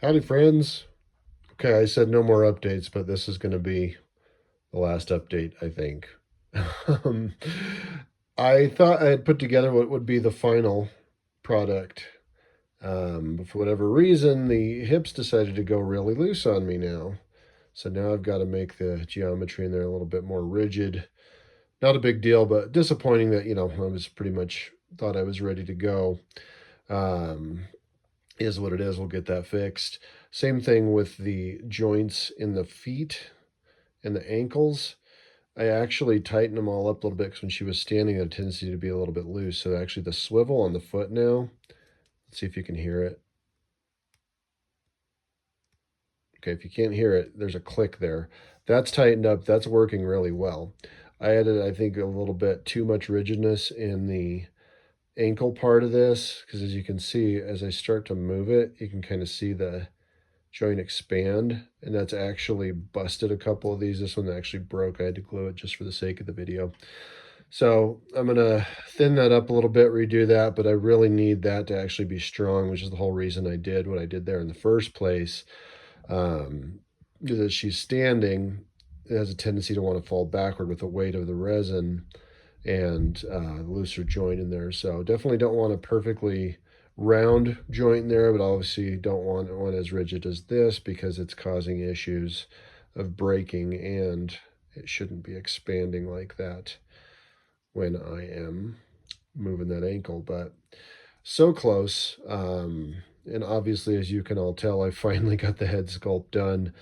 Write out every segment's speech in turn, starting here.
Howdy, friends. Okay, I said no more updates, but this is going to be the last update, I think. um, I thought I had put together what would be the final product. But for whatever reason, the hips decided to go really loose on me now. So now I've got to make the geometry in there a little bit more rigid. Not a big deal, but disappointing that, I was pretty much thought I was ready to go. Um, is what it is. We'll get that fixed. Same thing with the joints in the feet and the ankles. I actually tightened them all up a little bit because when she was standing, it had a tendency to be a little bit loose. So actually, the swivel on the foot now. Let's see if you can hear it. Okay, if you can't hear it, there's a click there. That's tightened up. That's working really well. I added, I think, a little bit too much rigidness in the ankle part of this because as you can see, as I start to move it, you can kind of see the joint expand, and that's actually busted a couple of these. This one actually broke. I had to glue it just for the sake of the video. So I'm gonna thin that up a little bit, redo that, but I really need that to actually be strong, which is the whole reason I did what I did there in the first place. Because as she's standing, it has a tendency to want to fall backward with the weight of the resin and looser joint in there. So definitely don't want a perfectly round joint in there, but obviously don't want one as rigid as this because it's causing issues of breaking, and it shouldn't be expanding like that when I am moving that ankle. But so close. And obviously, as you can all tell, I finally got the head sculpt done.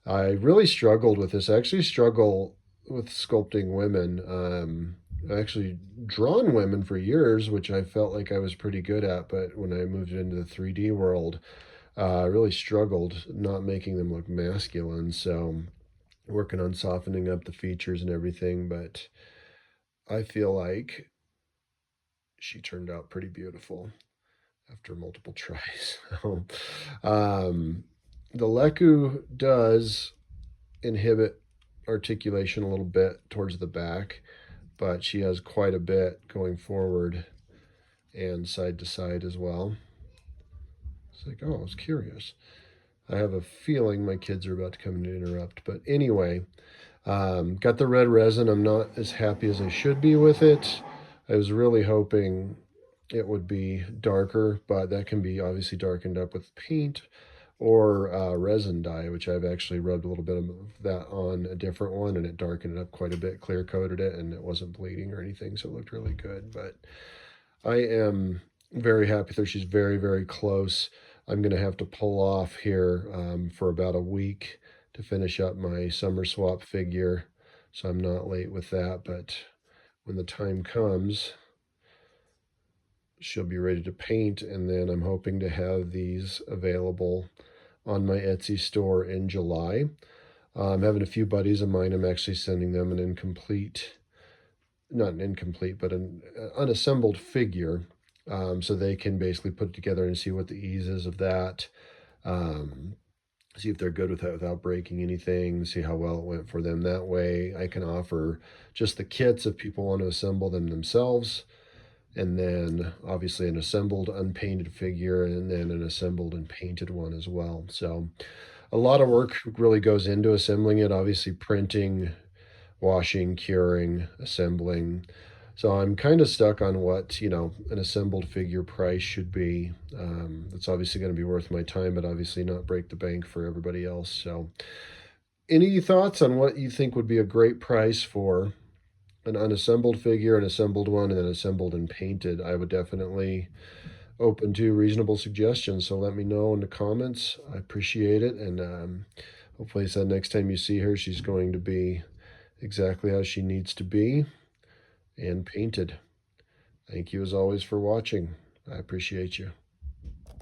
I really struggled with this. I actually struggle with sculpting women. I actually drawn women for years, which I felt like I was pretty good at. But when I moved into the 3D world, I really struggled not making them look masculine. So working on softening up the features and everything. But I feel like she turned out pretty beautiful after multiple tries. um, the Leku does inhibit articulation a little bit towards the back, but she has quite a bit going forward and side to side as well. It's like, oh, I was curious. I have a feeling my kids are about to come in to interrupt. But anyway, got the red resin. I'm not as happy as I should be with it. I was really hoping it would be darker, but that can be obviously darkened up with paint or resin dye, which I've actually rubbed a little bit of that on a different one, and it darkened it up quite a bit, clear coated it, and it wasn't bleeding or anything, so it looked really good. But I am very happy there. She's very, very close. I'm going to have to pull off here for about a week to finish up my summer swap figure, so I'm not late with that. But when the time comes, she'll be ready to paint, and then I'm hoping to have these available on my Etsy store in July. I'm having a few buddies of mine, I'm actually sending them an incomplete, not an incomplete, but an unassembled figure, so they can basically put it together and see what the ease is of that. See if they're good with that without breaking anything, see how well it went for them. That way I can offer just the kits if people want to assemble them themselves, and then obviously an assembled unpainted figure, and then an assembled and painted one as well. So a lot of work really goes into assembling it, obviously printing, washing, curing, assembling. So I'm kind of stuck on what, an assembled figure price should be. It's obviously going to be worth my time, but obviously not break the bank for everybody else. So any thoughts on what you think would be a great price for an unassembled figure, an assembled one, and then assembled and painted? I would definitely open to reasonable suggestions. So let me know in the comments. I appreciate it. And hopefully, so next time you see her, she's going to be exactly how she needs to be and painted. Thank you as always for watching. I appreciate you.